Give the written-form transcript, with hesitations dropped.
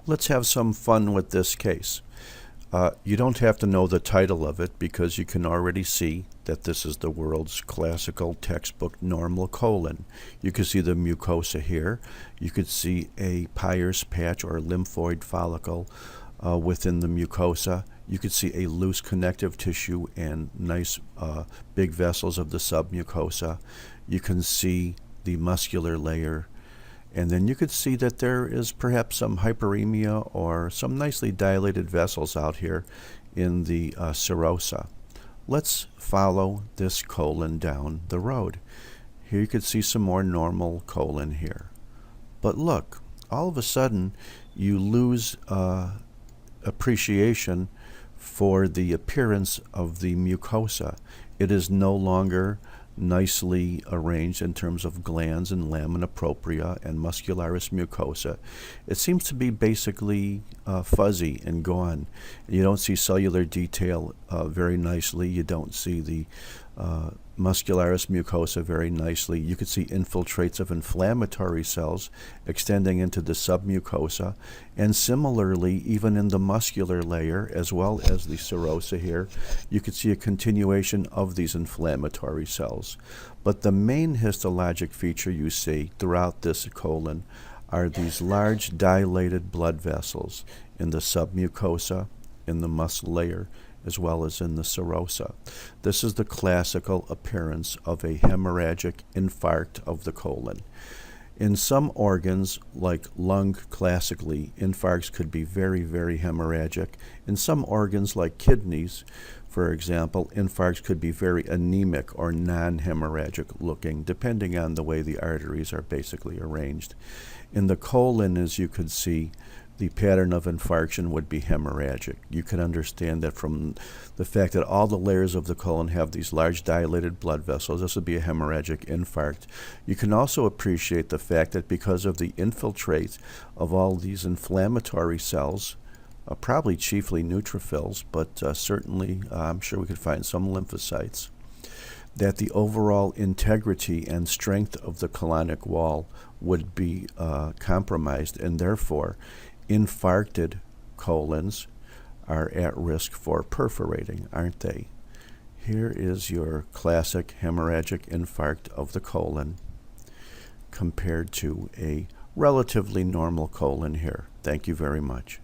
Let's have some fun with this case. You don't have to know the title of it because you can already see that this is the world's classical textbook normal colon. You can see the mucosa here. You could see a Peyer's patch or lymphoid follicle within the mucosa. You could see a loose connective tissue and nice big vessels of the submucosa. You can see the muscular layer. And then you could see that there is perhaps some hyperemia or some nicely dilated vessels out here in the serosa. Let's follow this colon down the road. Here you could see some more normal colon here. But look, all of a sudden you lose appreciation for the appearance of the mucosa. It is no longer nicely arranged in terms of glands and lamina propria and muscularis mucosa. It seems to be basically fuzzy and gone. You don't see cellular detail very nicely. You don't see the muscularis mucosa very nicely. You could see infiltrates of inflammatory cells extending into the submucosa, and similarly even in the muscular layer as well as the serosa here you could see a continuation of these inflammatory cells. But the main histologic feature you see throughout this colon are these large dilated blood vessels in the submucosa, in the muscle layer, as well as in the serosa. This is the classical appearance of a hemorrhagic infarct of the colon. In some organs, like lung classically, infarcts could be very, very hemorrhagic. In some organs, like kidneys, for example, infarcts could be very anemic or non-hemorrhagic looking, depending on the way the arteries are basically arranged. In the colon, as you could see, the pattern of infarction would be hemorrhagic. You can understand that from the fact that all the layers of the colon have these large dilated blood vessels. This would be a hemorrhagic infarct. You can also appreciate the fact that because of the infiltrate of all these inflammatory cells, probably chiefly neutrophils, but certainly I'm sure we could find some lymphocytes, that the overall integrity and strength of the colonic wall would be compromised, and therefore infarcted colons are at risk for perforating, aren't they? Here is your classic hemorrhagic infarct of the colon compared to a relatively normal colon here. Thank you very much.